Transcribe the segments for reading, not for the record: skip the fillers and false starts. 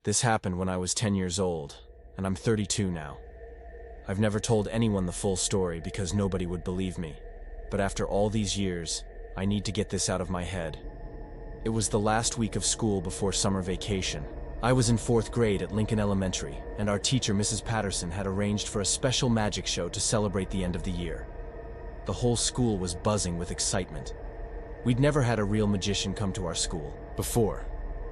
This happened when I was 10 years old, and I'm 32 now. I've never told anyone the full story because nobody would believe me. But after all these years, I need to get this out of my head. It was the last week of school before summer vacation. I was in 4th grade at Lincoln Elementary, and our teacher, Mrs. Patterson, had arranged for a special magic show to celebrate the end of the year. The whole school was buzzing with excitement. We'd never had a real magician come to our school before.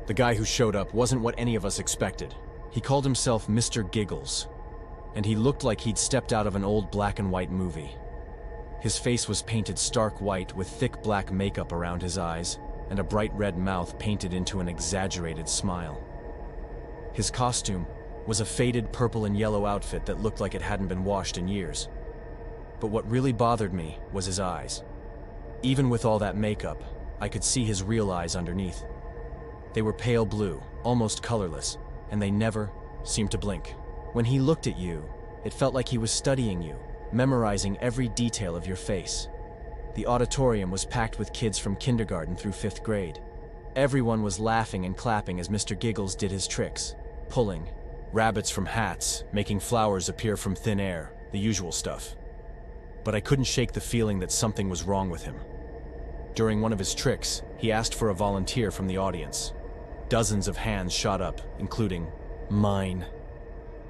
The guy who showed up wasn't what any of us expected. He called himself Mr. Giggles, and he looked like he'd stepped out of an old black and white movie. His face was painted stark white with thick black makeup around his eyes, and a bright red mouth painted into an exaggerated smile. His costume was a faded purple and yellow outfit that looked like it hadn't been washed in years. But what really bothered me was his eyes. Even with all that makeup, I could see his real eyes underneath. They were pale blue, almost colorless, and they never seemed to blink. When he looked at you, it felt like he was studying you, memorizing every detail of your face. The auditorium was packed with kids from kindergarten through 5th grade. Everyone was laughing and clapping as Mr. Giggles did his tricks, pulling rabbits from hats, making flowers appear from thin air, the usual stuff. But I couldn't shake the feeling that something was wrong with him. During one of his tricks, he asked for a volunteer from the audience. Dozens of hands shot up, including mine.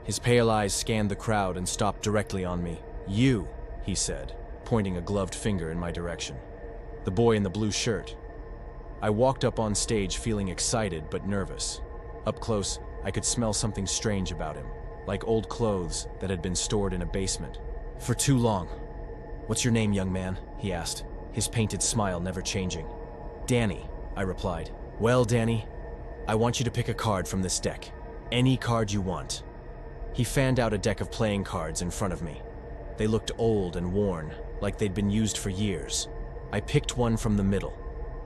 His pale eyes scanned the crowd and stopped directly on me. "You," he said, pointing a gloved finger in my direction. The boy in the blue shirt. I walked up on stage feeling excited but nervous. Up close, I could smell something strange about him, like old clothes that had been stored in a basement for too long. "What's your name, young man?" he asked, his painted smile never changing. "Danny," I replied. "Well, Danny, I want you to pick a card from this deck. Any card you want." He fanned out a deck of playing cards in front of me. They looked old and worn, like they'd been used for years. I picked one from the middle,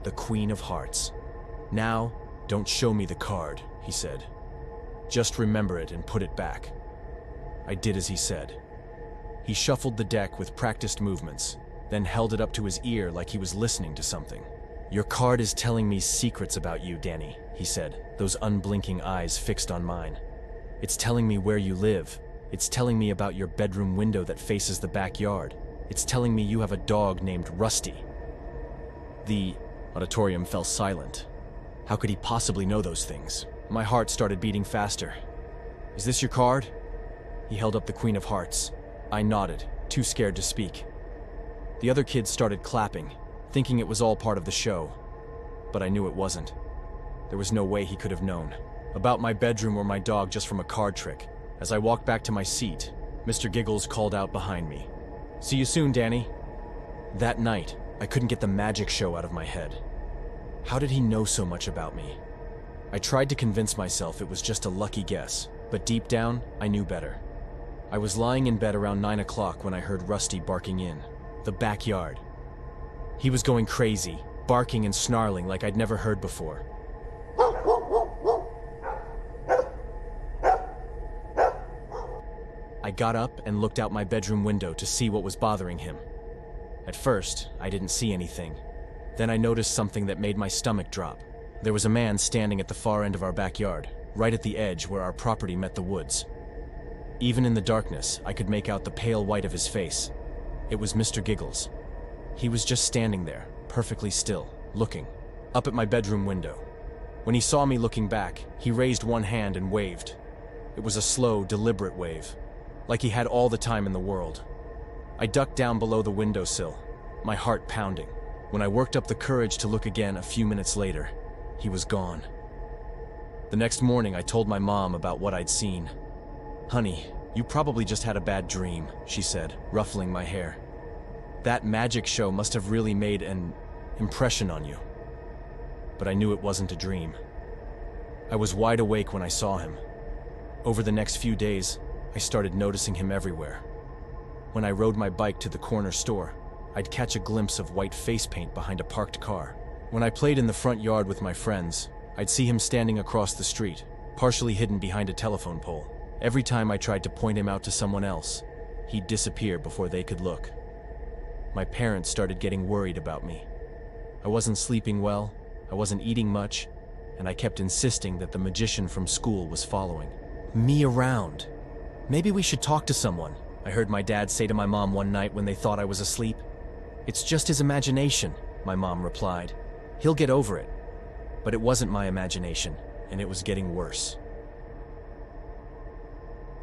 the Queen of Hearts. "Now, don't show me the card," he said. "Just remember it and put it back." I did as he said. He shuffled the deck with practiced movements, then held it up to his ear like he was listening to something. "Your card is telling me secrets about you, Danny," he said, those unblinking eyes fixed on mine. "It's telling me where you live. It's telling me about your bedroom window that faces the backyard. It's telling me you have a dog named Rusty." The auditorium fell silent. How could he possibly know those things? My heart started beating faster. "Is this your card?" He held up the Queen of Hearts. I nodded, too scared to speak. The other kids started clapping, thinking it was all part of the show. But I knew it wasn't. There was no way he could have known about my bedroom or my dog just from a card trick. As I walked back to my seat, Mr. Giggles called out behind me, "See you soon, Danny." That night, I couldn't get the magic show out of my head. How did he know so much about me? I tried to convince myself it was just a lucky guess, but deep down, I knew better. I was lying in bed around 9 o'clock when I heard Rusty barking in the backyard. He was going crazy, barking and snarling like I'd never heard before. I got up and looked out my bedroom window to see what was bothering him. At first, I didn't see anything. Then I noticed something that made my stomach drop. There was a man standing at the far end of our backyard, right at the edge where our property met the woods. Even in the darkness, I could make out the pale white of his face. It was Mr. Giggles. He was just standing there, perfectly still, looking up at my bedroom window. When he saw me looking back, he raised one hand and waved. It was a slow, deliberate wave, like he had all the time in the world. I ducked down below the windowsill, my heart pounding. When I worked up the courage to look again a few minutes later, he was gone. The next morning, I told my mom about what I'd seen. "Honey, you probably just had a bad dream," she said, ruffling my hair. "That magic show must have really made an impression on you." But I knew it wasn't a dream. I was wide awake when I saw him. Over the next few days, I started noticing him everywhere. When I rode my bike to the corner store, I'd catch a glimpse of white face paint behind a parked car. When I played in the front yard with my friends, I'd see him standing across the street, partially hidden behind a telephone pole. Every time I tried to point him out to someone else, he'd disappear before they could look. My parents started getting worried about me. I wasn't sleeping well, I wasn't eating much, and I kept insisting that the magician from school was following me around. "Maybe we should talk to someone," I heard my dad say to my mom one night when they thought I was asleep. "It's just his imagination," my mom replied. "He'll get over it." But it wasn't my imagination, and it was getting worse.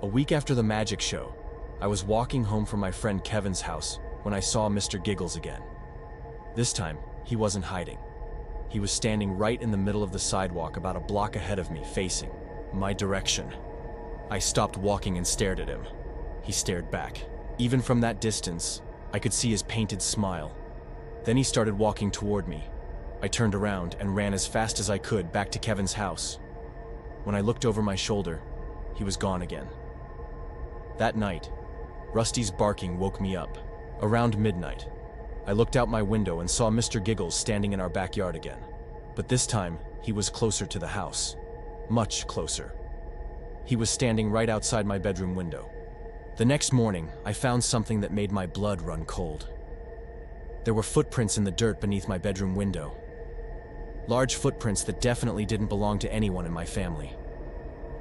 A week after the magic show, I was walking home from my friend Kevin's house when I saw Mr. Giggles again. This time, he wasn't hiding. He was standing right in the middle of the sidewalk about a block ahead of me, facing my direction. I stopped walking and stared at him. He stared back. Even from that distance, I could see his painted smile. Then he started walking toward me. I turned around and ran as fast as I could back to Kevin's house. When I looked over my shoulder, he was gone again. That night, Rusty's barking woke me up. Around midnight, I looked out my window and saw Mr. Giggles standing in our backyard again. But this time, he was closer to the house. Much closer. He was standing right outside my bedroom window. The next morning, I found something that made my blood run cold. There were footprints in the dirt beneath my bedroom window. Large footprints that definitely didn't belong to anyone in my family.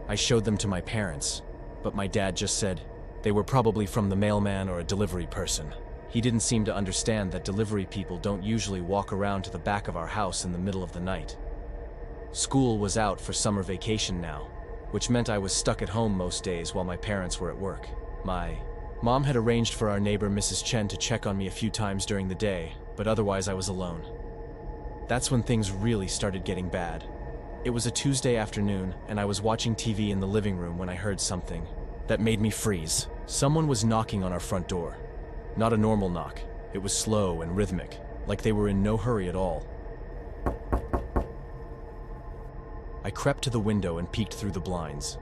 I showed them to my parents, but my dad just said they were probably from the mailman or a delivery person. He didn't seem to understand that delivery people don't usually walk around to the back of our house in the middle of the night. School was out for summer vacation now, which meant I was stuck at home most days while my parents were at work. My mom had arranged for our neighbor Mrs. Chen to check on me a few times during the day, but otherwise I was alone. That's when things really started getting bad. It was a Tuesday afternoon, and I was watching TV in the living room when I heard something that made me freeze. Someone was knocking on our front door. Not a normal knock. It was slow and rhythmic, like they were in no hurry at all. I crept to the window and peeked through the blinds.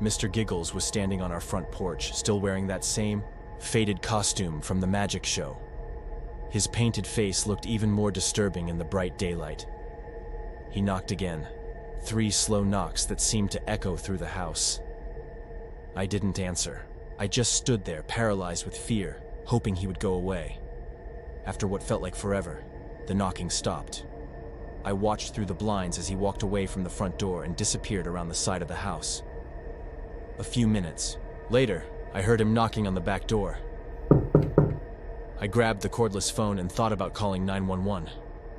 Mr. Giggles was standing on our front porch, still wearing that same faded costume from the magic show. His painted face looked even more disturbing in the bright daylight. He knocked again, 3 slow knocks that seemed to echo through the house. I didn't answer. I just stood there, paralyzed with fear, hoping he would go away. After what felt like forever, the knocking stopped. I watched through the blinds as he walked away from the front door and disappeared around the side of the house. A few minutes later, I heard him knocking on the back door. I grabbed the cordless phone and thought about calling 911,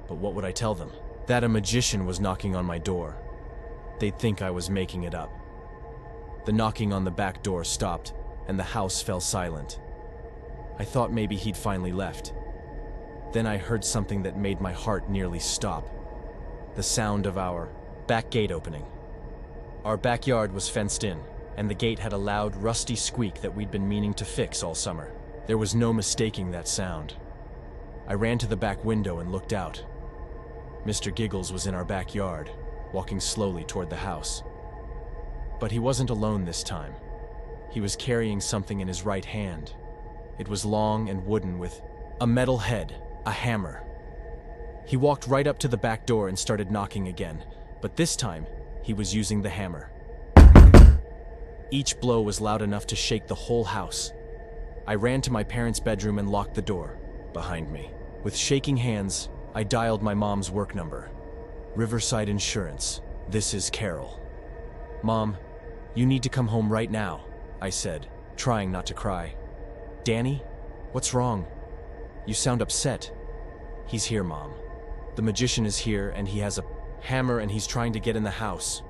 but what would I tell them? That a magician was knocking on my door. They'd think I was making it up. The knocking on the back door stopped, and the house fell silent. I thought maybe he'd finally left. Then I heard something that made my heart nearly stop. The sound of our back gate opening. Our backyard was fenced in, and the gate had a loud, rusty squeak that we'd been meaning to fix all summer. There was no mistaking that sound. I ran to the back window and looked out. Mr. Giggles was in our backyard, walking slowly toward the house. But he wasn't alone this time. He was carrying something in his right hand. It was long and wooden with a metal head, a hammer. He walked right up to the back door and started knocking again, but this time, he was using the hammer. Each blow was loud enough to shake the whole house. I ran to my parents' bedroom and locked the door behind me. With shaking hands, I dialed my mom's work number. Riverside Insurance. This is Carol. "Mom, you need to come home right now," I said, trying not to cry. "Danny? What's wrong? You sound upset." "He's here, Mom. The magician is here and he has a hammer and he's trying to get in the house."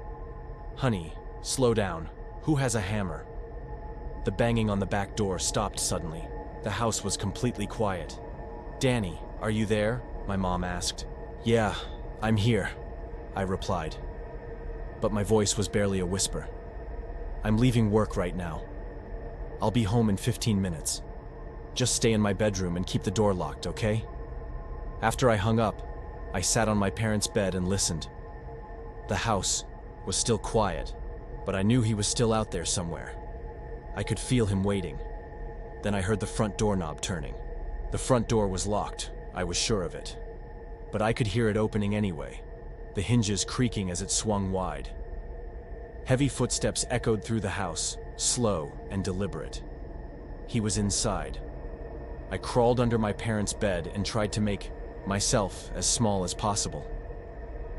"Honey, slow down. Who has a hammer?" The banging on the back door stopped suddenly. The house was completely quiet. "Danny, are you there?" my mom asked. "Yeah, I'm here," I replied. But my voice was barely a whisper. "I'm leaving work right now. I'll be home in 15 minutes. Just stay in my bedroom and keep the door locked, okay?" After I hung up, I sat on my parents' bed and listened. The house was still quiet, but I knew he was still out there somewhere. I could feel him waiting. Then I heard the front doorknob turning. The front door was locked, I was sure of it. But I could hear it opening anyway, the hinges creaking as it swung wide. Heavy footsteps echoed through the house, slow and deliberate. He was inside. I crawled under my parents' bed and tried to make myself as small as possible.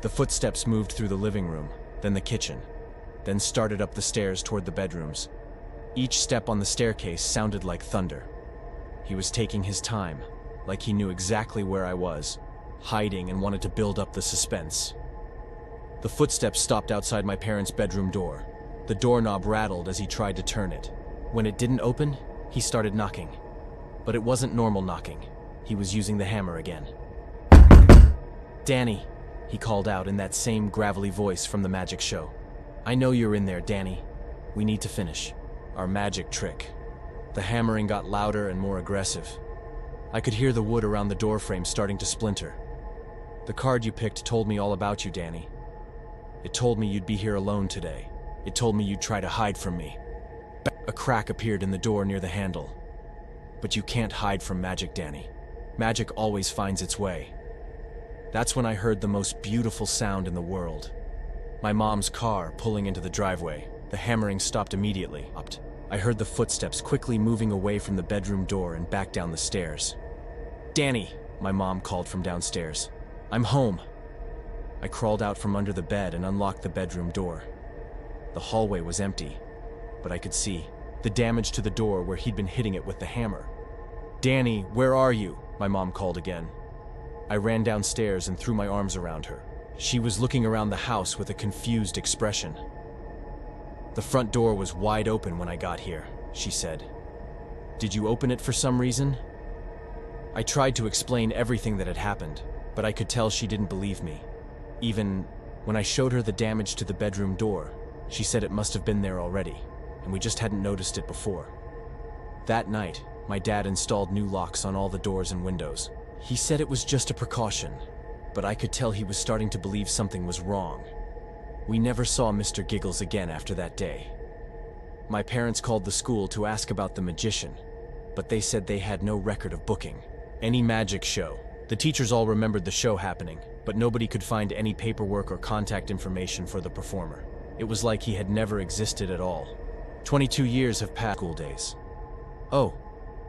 The footsteps moved through the living room, then the kitchen, then started up the stairs toward the bedrooms. Each step on the staircase sounded like thunder. He was taking his time, like he knew exactly where I was, hiding and wanted to build up the suspense. The footsteps stopped outside my parents' bedroom door. The doorknob rattled as he tried to turn it. When it didn't open, he started knocking. But it wasn't normal knocking. He was using the hammer again. "Danny," he called out in that same gravelly voice from the magic show. "I know you're in there, Danny. We need to finish our magic trick." The hammering got louder and more aggressive. I could hear the wood around the doorframe starting to splinter. "The card you picked told me all about you, Danny. It told me you'd be here alone today. It told me you'd try to hide from me." A crack appeared in the door near the handle. "But you can't hide from magic, Danny. Magic always finds its way." That's when I heard the most beautiful sound in the world. My mom's car pulling into the driveway. The hammering stopped immediately. I heard the footsteps quickly moving away from the bedroom door and back down the stairs. "Danny," my mom called from downstairs. "I'm home." I crawled out from under the bed and unlocked the bedroom door. The hallway was empty, but I could see the damage to the door where he'd been hitting it with the hammer. "Danny, where are you?" my mom called again. I ran downstairs and threw my arms around her. She was looking around the house with a confused expression. "The front door was wide open when I got here," she said. "Did you open it for some reason?" I tried to explain everything that had happened, but I could tell she didn't believe me. Even when I showed her the damage to the bedroom door, she said it must have been there already, and we just hadn't noticed it before. That night, my dad installed new locks on all the doors and windows. He said it was just a precaution, but I could tell he was starting to believe something was wrong. We never saw Mr. Giggles again after that day. My parents called the school to ask about the magician, but they said they had no record of booking any magic show. The teachers all remembered the show happening, but nobody could find any paperwork or contact information for the performer. It was like he had never existed at all. 22 years have passed school days. "Oh,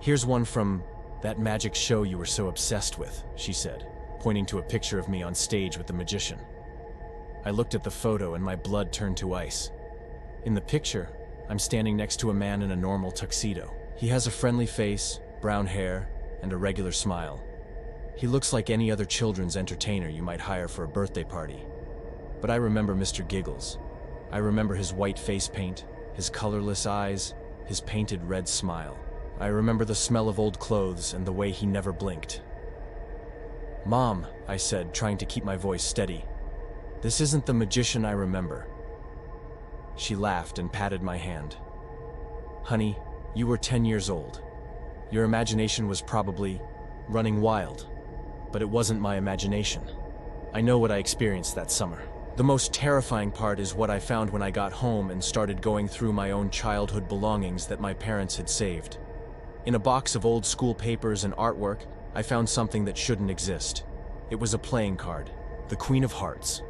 here's one from that magic show you were so obsessed with," she said, pointing to a picture of me on stage with the magician. I looked at the photo and my blood turned to ice. In the picture, I'm standing next to a man in a normal tuxedo. He has a friendly face, brown hair, and a regular smile. He looks like any other children's entertainer you might hire for a birthday party. But I remember Mr. Giggles. I remember his white face paint, his colorless eyes, his painted red smile. I remember the smell of old clothes and the way he never blinked. "Mom," I said, trying to keep my voice steady. "This isn't the magician I remember." She laughed and patted my hand. "Honey, you were 10 years old. Your imagination was probably running wild, but it wasn't my imagination. I know what I experienced that summer. The most terrifying part is what I found when I got home and started going through my own childhood belongings that my parents had saved. In a box of old school papers and artwork, I found something that shouldn't exist. It was a playing card, the Queen of Hearts.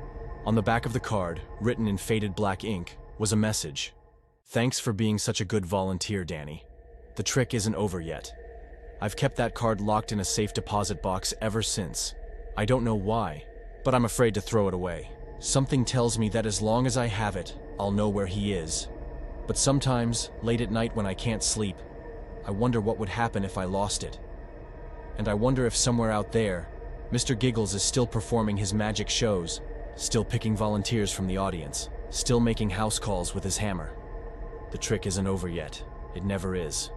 On the back of the card, written in faded black ink, was a message. "Thanks for being such a good volunteer, Danny. The trick isn't over yet." I've kept that card locked in a safe deposit box ever since. I don't know why, but I'm afraid to throw it away. Something tells me that as long as I have it, I'll know where he is. But sometimes, late at night when I can't sleep, I wonder what would happen if I lost it. And I wonder if somewhere out there, Mr. Giggles is still performing his magic shows, still picking volunteers from the audience, still making house calls with his hammer. The trick isn't over yet. It never is.